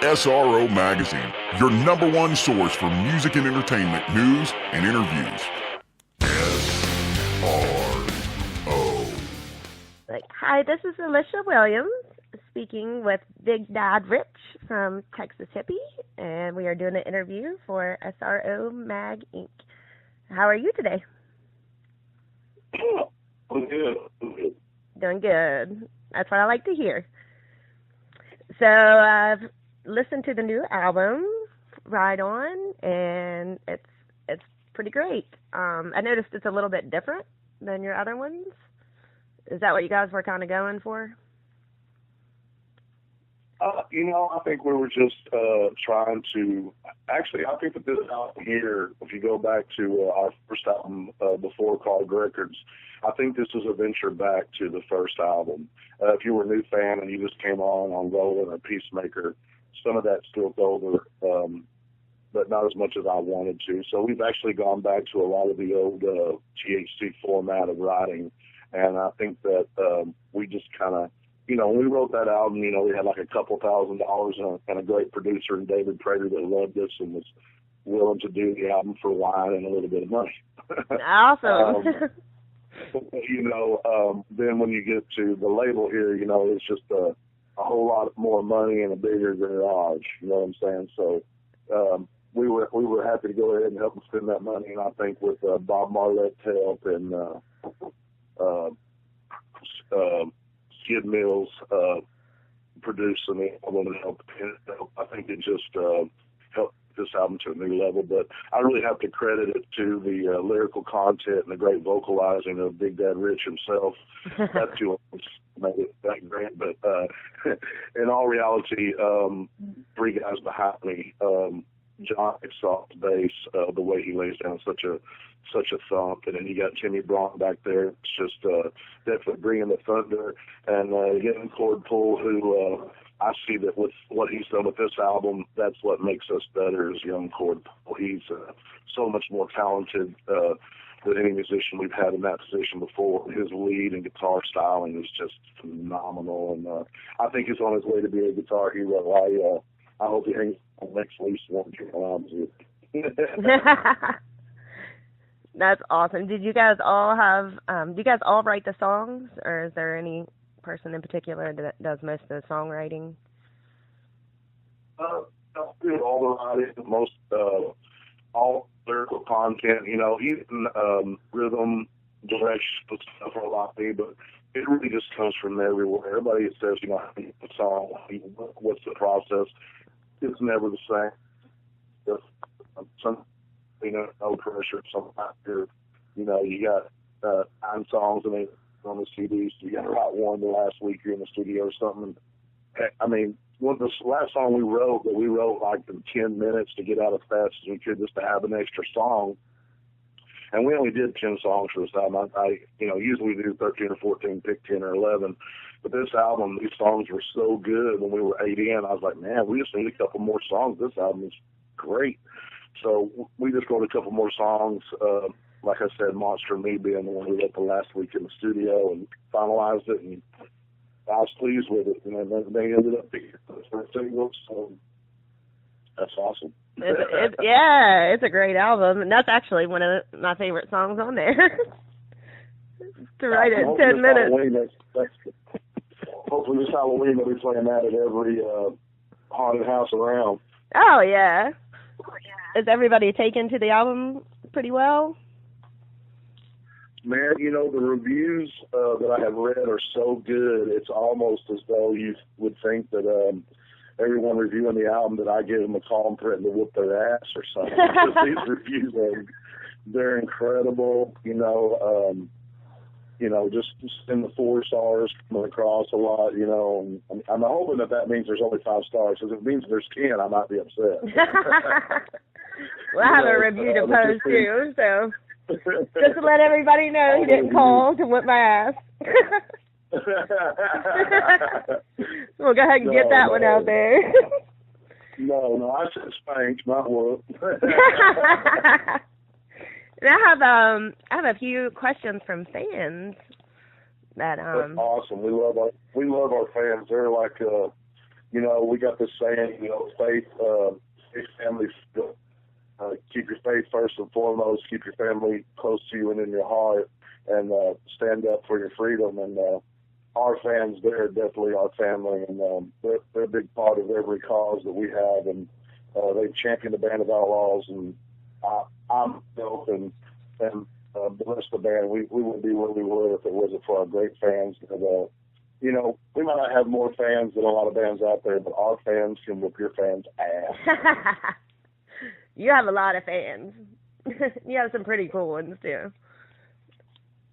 SRO Magazine, your number one source for music and entertainment news and interviews. SRO. Hi, this is Alicia Williams speaking with Big Dad Ritch from Texas Hippie, and we are doing an interview for SRO Mag Inc. How are you today? I'm good. Doing good. That's what I like to hear. So I've listened to the new album, Ride On, and it's pretty great. I noticed it's a little bit different than your other ones. Is that what you guys were kind of going for? I think we were just trying to. Actually, I think that this album here, if you go back to our first album before called Records, I think this is a venture back to the first album. If you were a new fan and you just came on Rollin' or Peacemaker, some of that still over, but not as much as I wanted to. So we've actually gone back to a lot of the old THC format of writing, and I think that we just kind of. When we wrote that album, we had like a couple $1,000 and a great producer in David Prater that loved us and was willing to do the album for wine and a little bit of money. Awesome. Then when you get to the label here, it's just a whole lot more money and a bigger garage. You know what I'm saying? So we were happy to go ahead and help them spend that money, and I think with Bob Marlette's help and Skid Mills producing the album and help. I think it just helped this album to a new level. But I really have to credit it to the lyrical content and the great vocalizing of Big Dad Ritch himself. That too made it that great. But in all reality, three guys behind me. John soft bass, the way he lays down such a thump, and then you got Timmy Braun back there. It's just definitely bringing the thunder, and getting chord pull. Who I see that with what he's done with this album, that's what makes us better is young chord pull. He's so much more talented than any musician we've had in that position before. His lead and guitar styling is just phenomenal, and I think he's on his way to be a guitar hero. I hope he hangs on next least one album. That's awesome. Did you guys all do you guys all write the songs, or is there any person in particular that does most of the songwriting? I'll do all the writing, most all lyrical content, even rhythm, direction, stuff are a lot of me, but it really just comes from everywhere. Everybody says, how do you put a song, what's the process? It's never the same. Some, no pressure. Sometimes you got 9 songs and they on the CDs. You got to write one the last week you're in the studio or something. I mean, the last song we wrote like in 10 minutes to get out as fast as we could just to have an extra song. And we only did 10 songs for this album. I usually do 13 or 14, pick 10 or 11. But this album, these songs were so good when we were 8 in. I was like, man, we just need a couple more songs. This album is great. So we just wrote a couple more songs. Like I said, Monster and Me being the one we wrote the last week in the studio and finalized it. And I was pleased with it. And then they ended up being the first single. So that's awesome. It's a great album. And that's actually one of my favorite songs on there. To write it in 10 minutes. Hopefully this Halloween they'll be playing that at every haunted house around. Oh, yeah. Is everybody taken to the album pretty well? Man, the reviews that I have read are so good, it's almost as though you would think that everyone reviewing the album that I give them a call and threaten to whoop their ass or something. These reviews they're incredible, just in the 4 stars coming across a lot, and I'm hoping that means there's only 5 stars. Because if it means there's 10, I might be upset. We'll have a review to post too, so just to let everybody know he didn't call to whip my ass. We'll go ahead and get that one out there. No, I said spank, not whoop. And I have a few questions from fans that That's awesome. We love our fans. They're like we got this saying, faith, family, keep your faith first and foremost, keep your family close to you and in your heart, and stand up for your freedom. And our fans, they're definitely our family, and they're a big part of every cause that we have, and they've championed the Band of Outlaws, and I'm built, and the rest of the band, we wouldn't be where we were if it wasn't for our great fans. And, we might not have more fans than a lot of bands out there, but our fans can whip your fans' ass. You have a lot of fans. You have some pretty cool ones, too.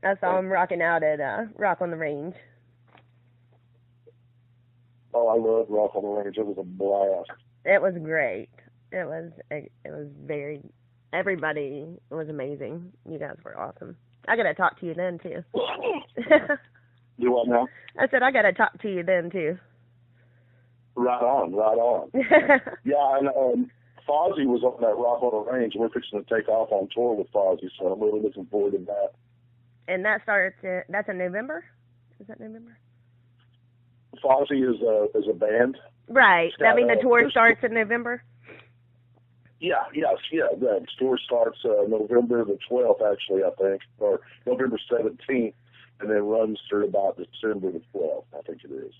I saw them rocking out at Rock on the Range. Oh, I love Rock on the Range. It was a blast. It was great. It was very, everybody was amazing. You guys were awesome. I got to talk to you then, too. Do what now? I said, I got to talk to you then, too. Right on. Yeah, and Fozzy was on that Rock on the Range. We're fixing to take off on tour with Fozzy, so I'm really looking forward to that. And that starts, that's in November? Is that November? Fozzy is a band. Right. I mean, the tour starts in November? Yeah. The tour starts November the 12th, actually, I think, or November 17th, and then runs through about December the 12th, I think it is.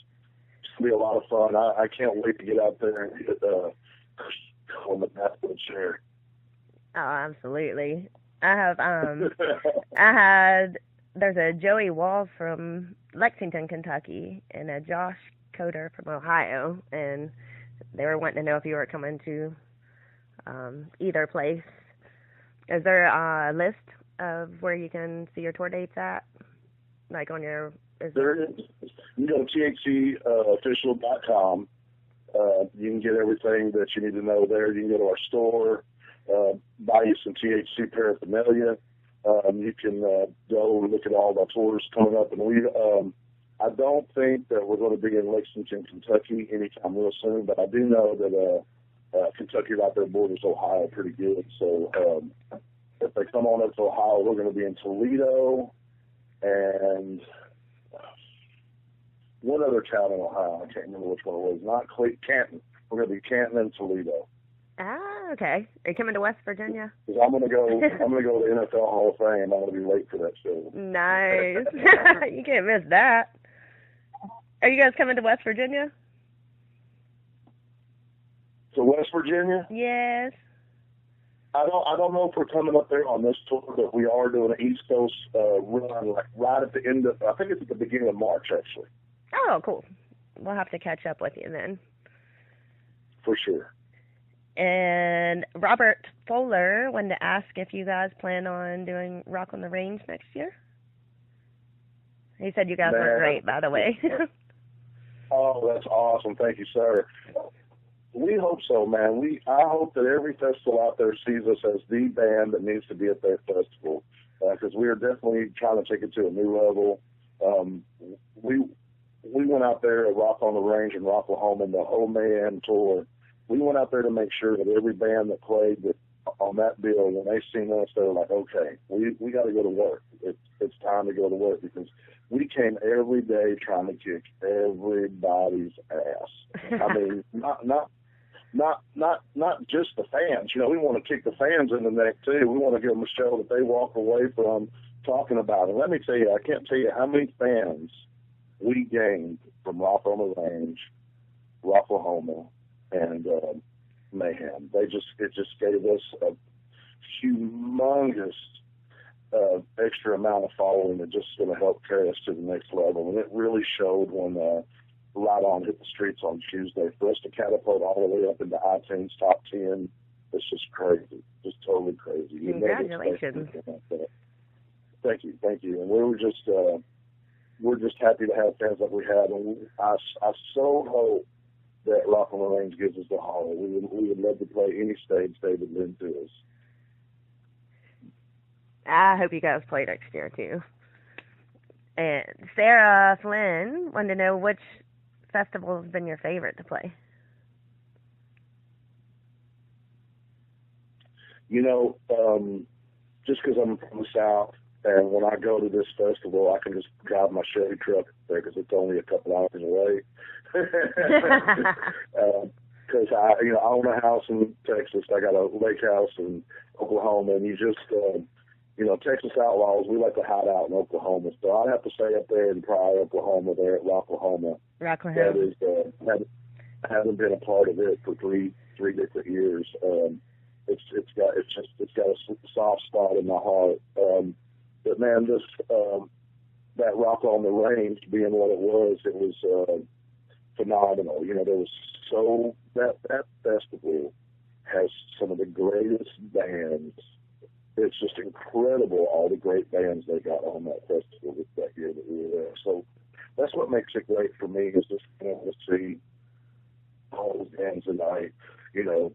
It's going to be a lot of fun. I can't wait to get out there and get on the back of the chair. Oh, absolutely. There's a Joey Wall from Lexington, Kentucky, and a Josh Coder from Ohio, and they were wanting to know if you were coming to either place. Is there a list of where you can see your tour dates at? Like on your... There is. You go to thofficial.com. You can get everything that you need to know there. You can go to our store, buy you some THC paraphernalia. You can go and look at all the tours coming up. And I don't think that we're going to be in Lexington, Kentucky anytime real soon, but I do know that Kentucky right there borders Ohio pretty good. So if they come on up to Ohio, we're going to be in Toledo and one other town in Ohio. I can't remember which one it was. Not Canton. We're going to be Canton and Toledo. Ah, okay. Are you coming to West Virginia? Because I'm going to go to the NFL Hall of Fame. I'm going to be late for that show. Nice. You can't miss that. Are you guys coming to West Virginia? To West Virginia? Yes. I don't know if we're coming up there on this tour, but we are doing an East Coast run, like right at the end of, I think it's at the beginning of March, actually. Oh, cool. We'll have to catch up with you then. For sure. And Robert Fuller wanted to ask if you guys plan on doing Rock on the Range next year. He said you guys were great, by the way. Oh, that's awesome. Thank you, sir. We hope so, man. I hope that every festival out there sees us as the band that needs to be at their festival, because we are definitely trying to take it to a new level. We went out there at Rock on the Range in Rocklahoma, the whole Mayhem tour. We went out there to make sure that every band that played on that bill, when they seen us, they were like, okay, we got to go to work. It's time to go to work, because we came every day trying to kick everybody's ass. I mean, not just the fans. We want to kick the fans in the neck too. We want to give them a show that they walk away from talking about. And let me tell you, I can't tell you how many fans we gained from Rock on the Range, Rocklahoma, and Mayhem. It just gave us a humongous extra amount of following that just going to help carry us to the next level. And it really showed when Right On hit the streets on Tuesday. For us to catapult all the way up into iTunes top 10, it's just crazy. Just totally crazy. Congratulations. Thank you. And we're just happy to have fans like we have. And I so hope that Rock on the Range gives us the hall. We would love to play any stage they would lend to us. I hope you guys play next year, too. And Sarah Flynn wanted to know which festival has been your favorite to play. Just because I'm from the South, and when I go to this festival, I can just drive my Chevy truck there because it's only a couple hours away. Because I own a house in Texas. I got a lake house in Oklahoma, and you just, Texas outlaws, we like to hide out in Oklahoma. So I'd have to stay up there in Pryor, Oklahoma, there at Rocklahoma. That is, haven't been a part of it for three different years. It's got a soft spot in my heart. But man, this that Rock on the Range being what it was phenomenal. There was that festival has some of the greatest bands. It's just incredible, all the great bands they got on that festival that year that we were there. So that's what makes it great for me, is just being able to see all those bands tonight. I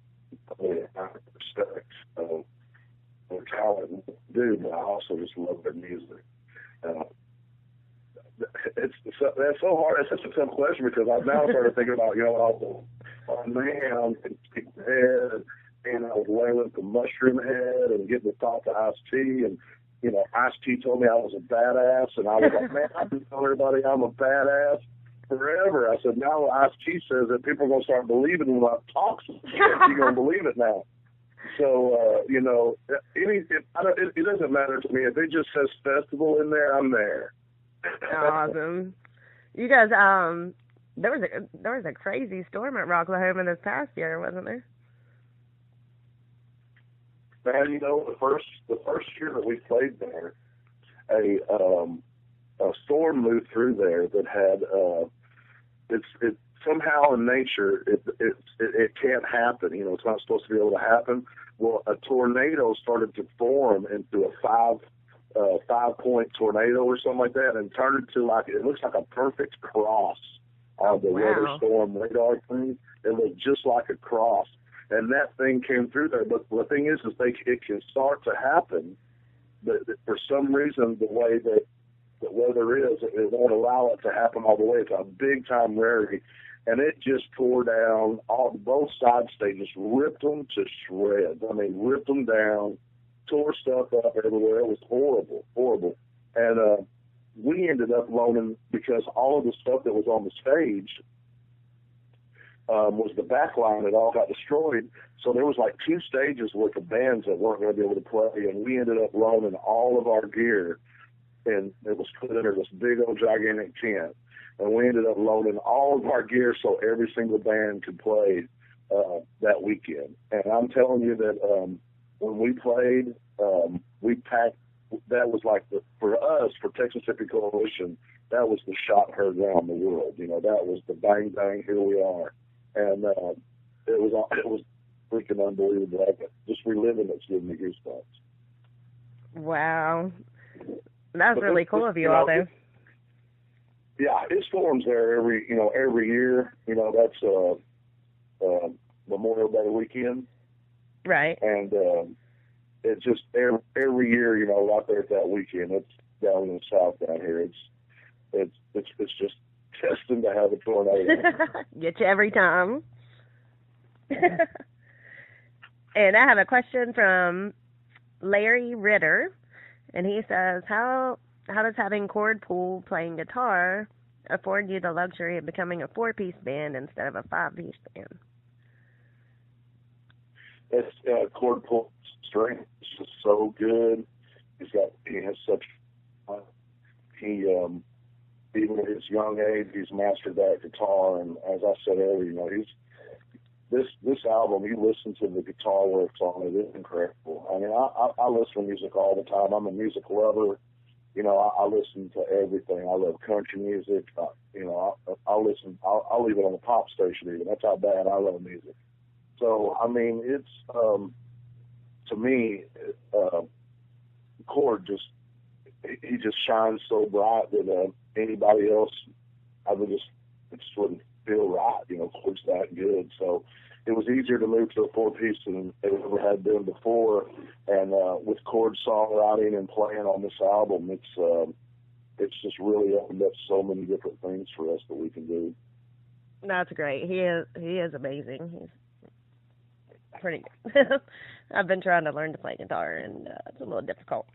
respect their talent, dude, but I also just love their music. That's so hard. It's such a tough question, because I've now started thinking about, man, and Stick Head, and I was laying the Mushroom Head and getting to talk to Ice-T, and Ice-T told me I was a badass, and I was like, man, I've been telling everybody I'm a badass forever. I said, now Ice-T says that people are going to start believing when I talk. You're going to believe it now. So, it doesn't matter to me. If it just says festival in there, I'm there. Awesome. You guys, there was a crazy storm at Rocklahoma this past year, wasn't there? Man, the first year that we played there, a storm moved through there that had it somehow in nature it can't happen. It's not supposed to be able to happen. Well, a tornado started to form into a 5-point tornado or something like that, and turned into it looks like a perfect cross on the weather storm radar thing. It looked just like a cross. And that thing came through there. But the thing is it can start to happen, but for some reason, the way that the weather is, it won't allow it to happen all the way. It's a big-time rarity. And it just tore down both side stages, ripped them to shreds. I mean, ripped them down, tore stuff up everywhere. It was horrible, horrible. And we ended up loaning, because all of the stuff that was on the stage was the back line. It all got destroyed. So there was like 2 stages worth of bands that weren't going to be able to play, and we ended up loaning all of our gear, and it was put under this big old gigantic tent. And we ended up loaning all of our gear so every single band could play that weekend. And I'm telling you that when we played, we packed. That was like for us, for Texas Hippie Coalition, that was the shot heard around the world. That was the bang bang. Here we are. And it was freaking unbelievable. Just reliving it's giving me goosebumps. Wow, that's really cool of you all, though. Yeah, it storms there every year. That's Memorial Day weekend, right? And it just every year, right there at that weekend. It's down in the south down here. It's just destined to have a tornado. Get you every time. And I have a question from Larry Ritter, and he says, how does having chord pull playing guitar afford you the luxury of becoming a 4-piece band instead of a 5-piece band? It's chord pull strength is just so good. He has such even at his young age, he's mastered that guitar. And as I said earlier, this album, you listen to the guitar works on it, it's incredible. I mean, I listen to music all the time. I'm a music lover. I listen to everything. I love country music. I'll listen. I'll leave it on the pop station even. That's how bad I love music. So, I mean, it's, to me, Cord he just shines so bright that anybody else, it just wouldn't feel right. Cord's that good. So it was easier to move to a 4-piece than it ever had been before. And with Cord songwriting and playing on this album, it's just really opened up so many different things for us that we can do. That's great. He is amazing. He's pretty good. I've been trying to learn to play guitar, and it's a little difficult.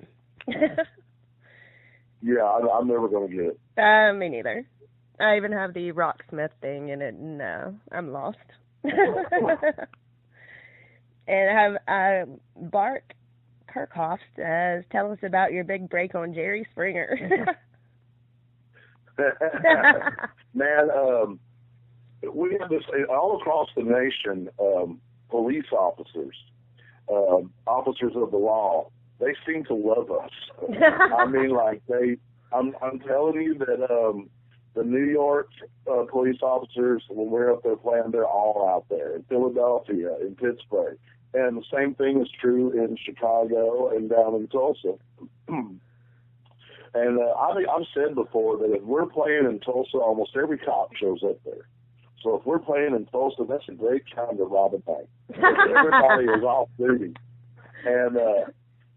Yeah, I'm never going to get it. Me neither. I even have the Rocksmith thing in it. No, I'm lost. And I have Bart Kirchhoff says, tell us about your big break on Jerry Springer. Man, we have this all across the nation. Police officers, officers of the law, they seem to love us. I mean, like I'm telling you that the New York police officers, when we're up there playing, they're all out there in Philadelphia, in Pittsburgh. And the same thing is true in Chicago and down in Tulsa. And I've said before that if we're playing in Tulsa, almost every cop shows up there. So if we're playing in Tulsa, that's a great time to rob a bank. Everybody is off duty. And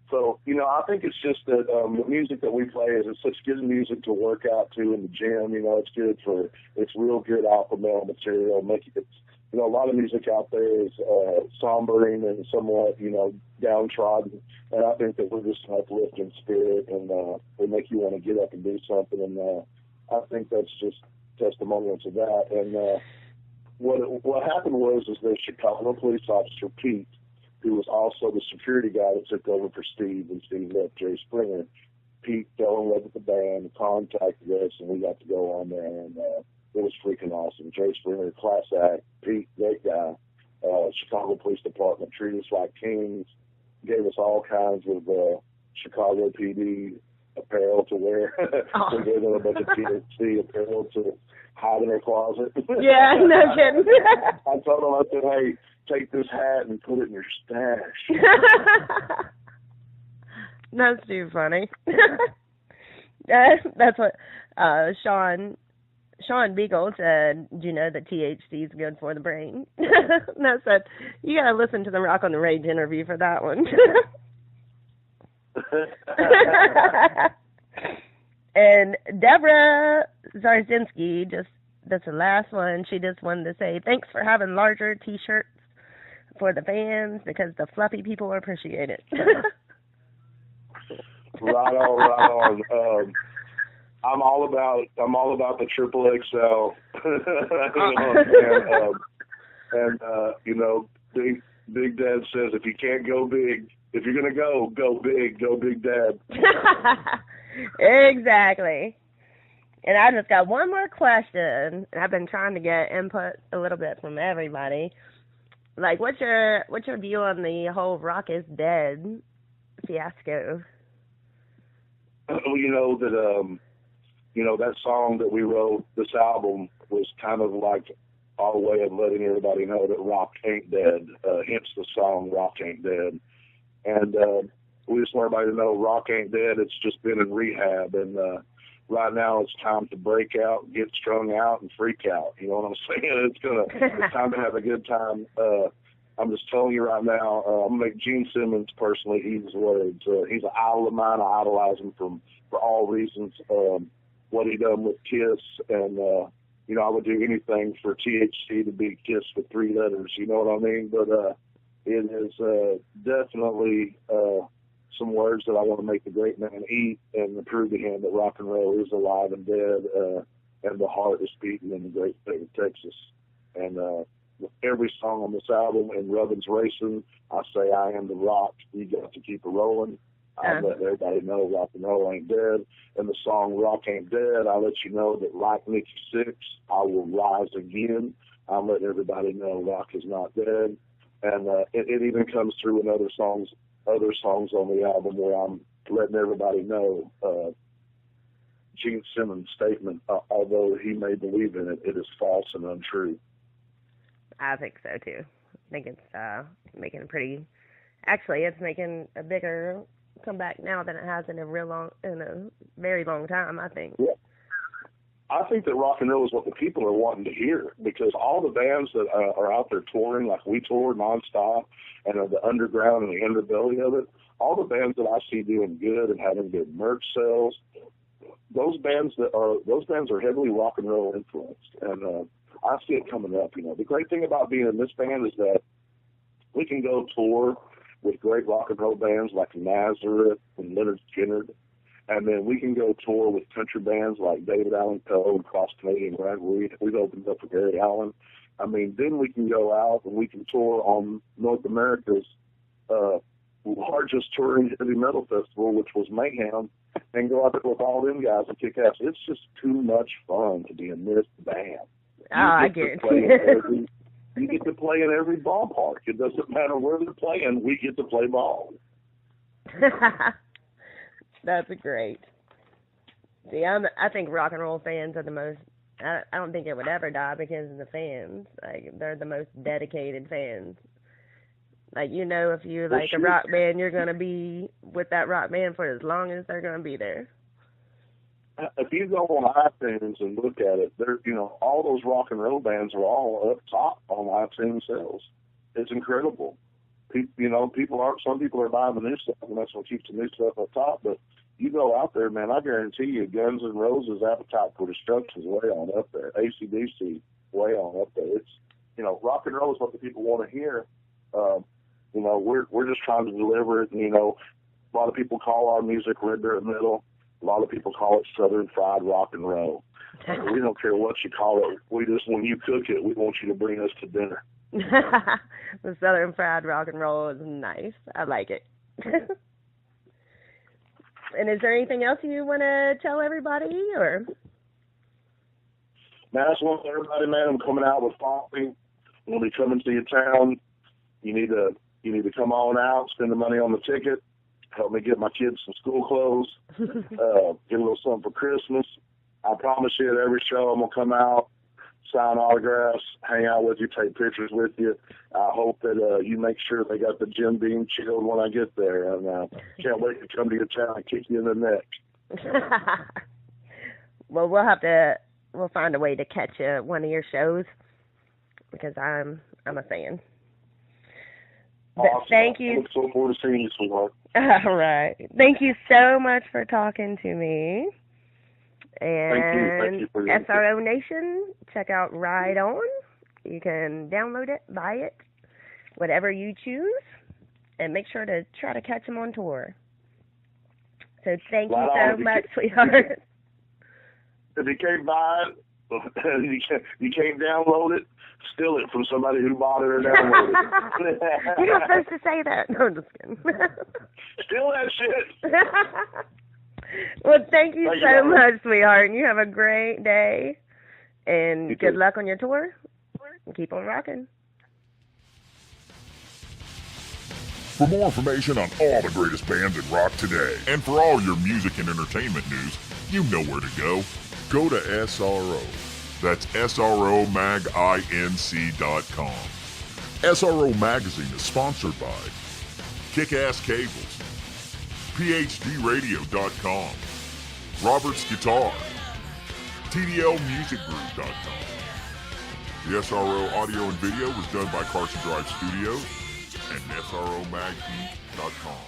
so, you know, I think it's just that the music that we play is such good music to work out to in the gym. You know, it's real good alpha male material. You know, a lot of music out there is sombering and somewhat, you know, downtrodden. And I think that we're just an uplifting spirit, and we make you want to get up and do something. And I think that's just testimonial to that. And what happened was the Chicago police officer, Pete, who was also the security guy that took over for Steve when Steve left Jerry Springer. Pete fell in love with the band, contacted us, and we got to go on there, and it was freaking awesome. Jerry Springer, class act. Pete, great guy. Chicago Police Department treated us like kings, gave us all kinds of Chicago PD apparel to wear. We gave them a bunch of THC apparel to hide in their closet. Yeah, no kidding. I told them, I said, hey, take this hat and put it in your stash. That's too funny. That's what Sean Beagle said, do you know that THC is good for the brain? And I said, you got to listen to the Rock on the Rage interview for that one. And Deborah Zarzinski, that's the last one, she just wanted to say, thanks for having larger T-shirts for the fans because the fluffy people appreciate it. Right on. I'm all about the triple XL. You know, Big Dad says if you can't go big, if you're gonna go big, go Big Dad. Exactly. And I just got one more question, and I've been trying to get input a little bit from everybody. Like, what's your view on the whole Rock is Dead fiasco? Well, you know that song that we wrote, this album, was kind of like our way of letting everybody know that rock ain't dead. Hence the song "Rock Ain't Dead," and we just want everybody to know rock ain't dead. It's just been in rehab, and right now it's time to break out, get strung out, and freak out. You know what I'm saying? It's time to have a good time. I'm just telling you right now, I'm gonna make Gene Simmons personally eat his words. He's an idol of mine. I idolize him for all reasons. What he done with Kiss, and you know, I would do anything for THC to be Kiss with 3 letters. You know what I mean? But it is definitely some words that I want to make the great man eat and prove to him that rock and roll is alive and dead, and the heart is beating in the great state of Texas. And with every song on this album, in Rubbin's Racing, I say I am the rock. You got to keep it rolling. I let everybody know rock and roll ain't dead. And the song Rock Ain't Dead, I let you know that like Nikki Sixx, I will rise again. I let everybody know rock is not dead. And it even comes through in other songs on the album where I'm letting everybody know Gene Simmons' statement, although he may believe in it, it is false and untrue. I think so too. I think it's making it's making a bigger comeback now than it has in a very long time, I think. Yeah. I think that rock and roll is what the people are wanting to hear, because all the bands that are out there touring, like we tour nonstop, and are the underground and the underbelly of it, all the bands that I see doing good and having good merch sales, those bands are heavily rock and roll influenced, and I see it coming up. You know, the great thing about being in this band is that we can go tour with great rock and roll bands like Nazareth and Leonard Skinner, And then we can go tour with country bands like David Allen Coe and Cross Canadian Ragweed. We've opened up for Gary Allen. I mean, then we can go out and we can tour on North America's largest touring heavy metal festival, which was Mayhem, and go out there with all them guys and kick ass. It's just too much fun to be in this band. I guarantee. You get to play in every ballpark. It doesn't matter where they're playing. We get to play ball. That's great. See, I think rock and roll fans are the most. I don't think it would ever die because of the fans. Like, they're the most dedicated fans. Like, you know, if you like a rock band, you're gonna be with that rock band for as long as they're gonna be there. If you go on iTunes and look at it, there, you know, all those rock and roll bands are all up top on iTunes sales. It's incredible. Some people are buying the new stuff, and that's what keeps the new stuff up top. But you go out there, man, I guarantee you, Guns N' Roses' Appetite for Destruction is way on up there. AC/DC, way on up there. It's, you know, rock and roll is what the people want to hear. You know, we're just trying to deliver it. And, you know, a lot of people call our music red dirt metal. A lot of people call it Southern fried rock and roll. We don't care what you call it. We just, when you cook it, we want you to bring us to dinner. The Southern fried rock and roll is nice. I like it. And is there anything else you want to tell everybody, or? Man, I just want everybody, man, I'm coming out with Fompy. We'll be coming to your town. You need to come on out, spend the money on the ticket, help me get my kids some school clothes, get a little something for Christmas. I promise you at every show I'm going to come out, sign autographs, hang out with you, take pictures with you. I hope that you make sure they got the Jim Beam chilled when I get there. And can't wait to come to your town and kick you in the neck. Well, we'll find a way to catch you at one of your shows because I'm a fan. But awesome. Thank you. I look so forward to seeing you, sweetheart. All right. Thank you so much for talking to me. And Thank you for your SRO Nation, check out Ride On. You can download it, buy it, whatever you choose, and make sure to try to catch them on tour. So thank you so much, sweetheart. If you can't buy it, you can't download it, steal it from somebody who bought it or downloaded it. You're not supposed to say that. No, I'm just kidding. Steal that shit. Well, thank you so much, sweetheart. And you have a great day. And good luck on your tour. And keep on rocking. For more information on all the greatest bands in rock today, and for all your music and entertainment news, you know where to go. Go to SRO. That's SROMagInc.com. SRO Magazine is sponsored by Kick-Ass Cables, PhDRadio.com, Robert's Guitar, TDLMusicGroup.com. The SRO audio and video was done by Carson Drive Studios and SROMagInc.com.